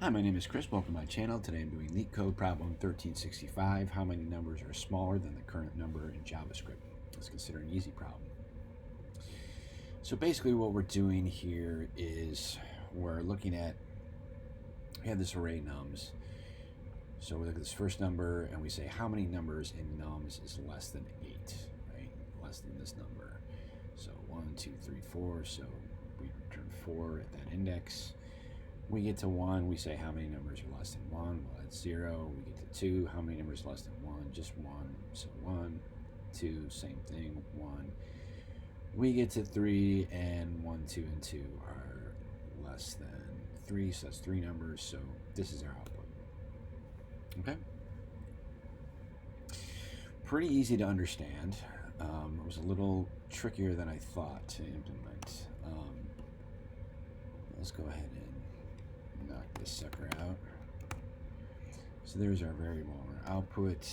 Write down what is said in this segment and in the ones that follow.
Hi, my name is Chris. Welcome to my channel. Today I'm doing Leetcode problem 1365. How many numbers are smaller than the current number in JavaScript? Let's consider an easy problem. So basically what we're doing here is we're looking at, we have this array nums. So we look at this first number and we say how many numbers in nums is less than 8, right? Less than this number. So 1, 2, 3, 4. So we return 4 at that index. We get to 1, we say how many numbers are less than 1, well that's 0. We get to 2, how many numbers less than 1, just 1, so 1, 2, same thing, 1. We get to 3, and 1, 2, and 2 are less than 3, so that's 3 numbers, so this is our output. Okay? Pretty easy to understand. It was a little trickier than I thought to implement. Let's go ahead and knock this sucker out. So there's our variable and our output.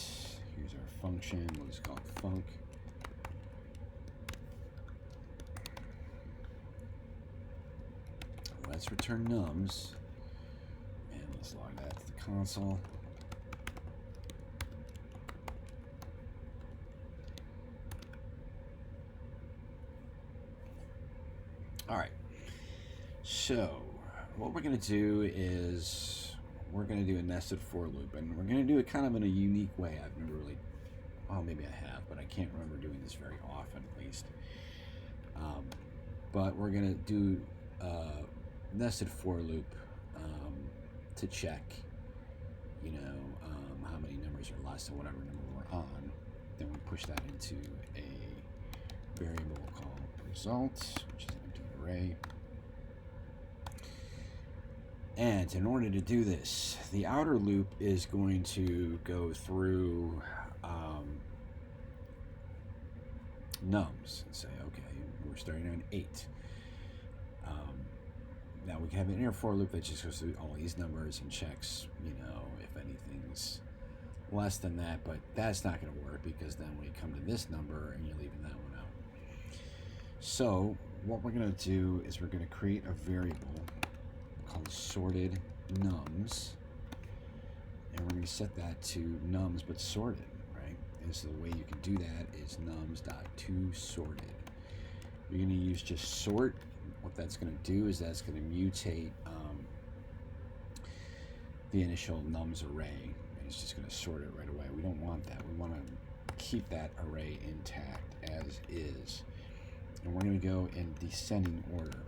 Here's our function. We'll just call it func. Let's return nums. And let's log that to the console. All right. So what we're going to do is we're going to do a nested for loop, and we're going to do it kind of in a unique way. I've never really, well, maybe I have, but I can't remember doing this very often, at least. But we're going to do a nested for loop to check, you know, how many numbers are less than whatever number we're on. Then we push that into a variable called result, which is an empty array. And in order to do this, the outer loop is going to go through nums and say, okay, we're starting on 8. Now we can have an inner for loop that just goes through all these numbers and checks, you know, if anything's less than that, but that's not going to work because then we come to this number and you're leaving that one out. So what we're going to do is we're going to create a variable called sorted nums, and we're going to set that to nums but sorted, right? And so the way you can do that is nums.toSorted. You're going to use just sort. What that's going to do is that's going to mutate the initial nums array, and it's just going to sort it right away. We don't want that. We want to keep that array intact as is, and we're going to go in descending order.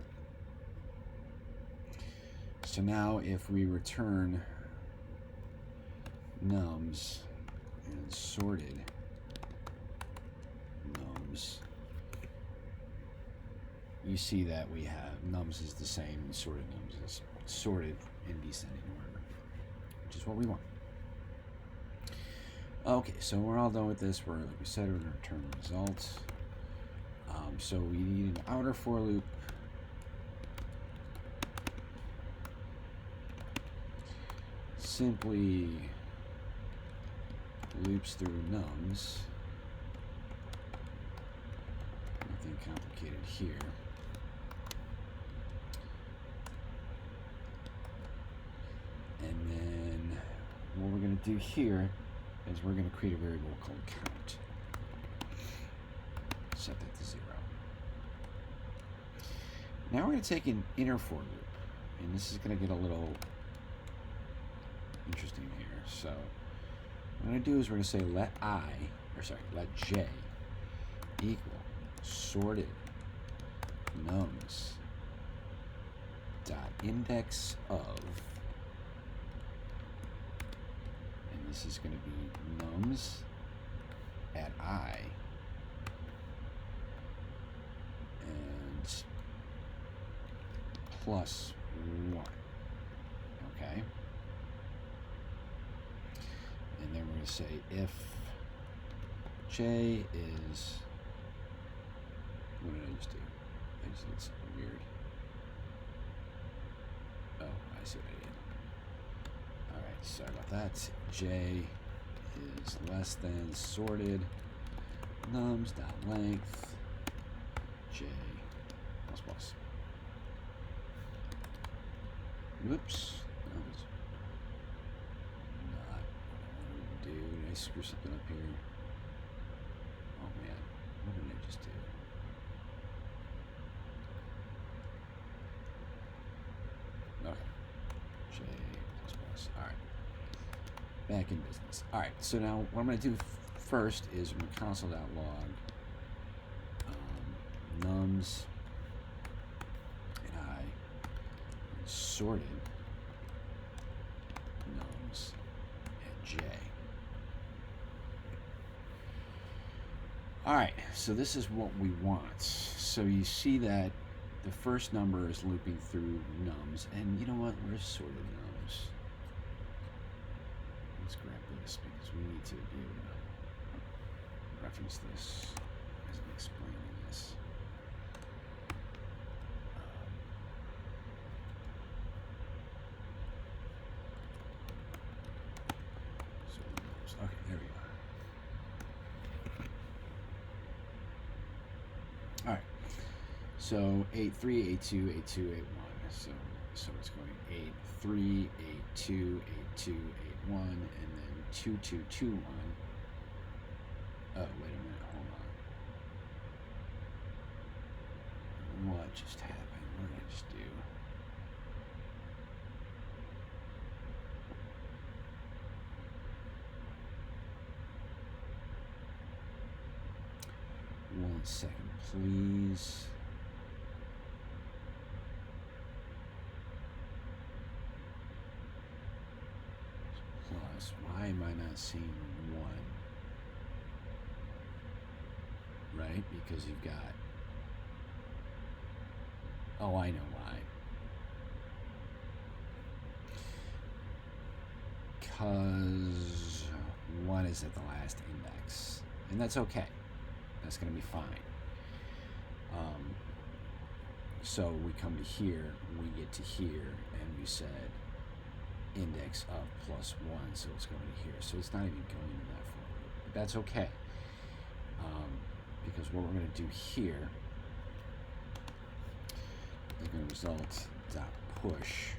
So now if we return nums and sorted nums, you see that we have nums is the same and sorted nums is sorted in descending order, which is what we want. Okay, so we're all done with this. We're, like we said, we're going to return the result. So we need an outer for loop. Simply loops through nums. Nothing complicated here. And then what we're going to do here is we're going to create a variable called count. Set that to 0. Now we're going to take an inner for loop, and this is going to get a little interesting here. So what I'm going to do is we're going to say let j equal sorted nums dot index of, and this is going to be nums at I and plus 1. Okay. And then we're going to say if j is, what did I just do? I just did something weird. Oh, I see what I did. Alright, sorry about that. J is less than sorted nums.length j plus plus. Whoops. I screw something up here? Oh man, what did I just do? Okay. J++. All right. Back in business. All right. So now what I'm going to do first is I'm going to console.log nums and I sorted nums and j. All right. So this is what we want. So you see that the first number is looping through nums, and you know what? We're sorted nums. Let's grab this because we need to be able to reference this as I'm explaining this. Okay, there we go. All right. So 8.3, 8.2, 8.2, 8.1. So it's going 8.3, 8.2, 8.2, 8.1, and then 2.2, 2.1. Oh, wait a minute, hold on. What just happened? What did I just do? One second, please. Plus, why am I not seeing 1? Right? Because you've got... Oh, I know why. Because 1 is at the last index. And that's okay. That's going to be fine. So we come to here, we get to here, and we said index of +1, so it's going to here. So it's not even going in that for loop. But that's okay. Because what we're going to do here is going to result dot push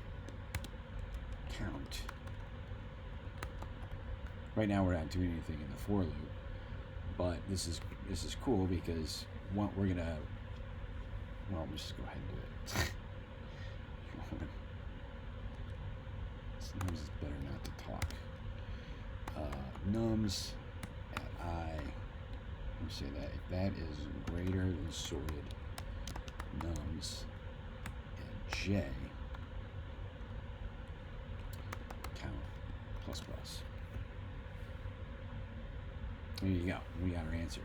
count. Right now we're not doing anything in the for loop, but this is cool because what we're gonna, well, let's just go ahead and do it. Sometimes it's better not to talk. Nums at I. Let me say that if that is greater than sorted nums at j count ++. There you go. We got our answer.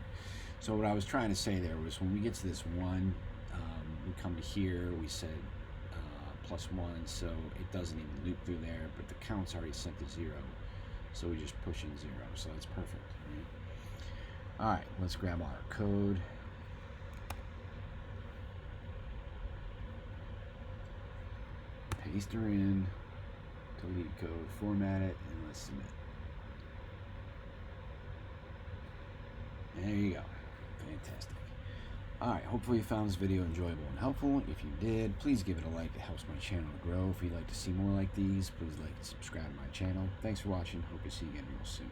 So what I was trying to say there was when we get to this 1, we come to here, we said +1, so it doesn't even loop through there, but the count's already set to 0, so we just push in 0, so that's perfect. Right? All right, let's grab our code. Paste her in to Leetcode, format it, and let's submit. There you go. Fantastic. Alright, hopefully you found this video enjoyable and helpful. If you did, please give it a like. It helps my channel to grow. If you'd like to see more like these, please like and subscribe to my channel. Thanks for watching. Hope to see you again real soon.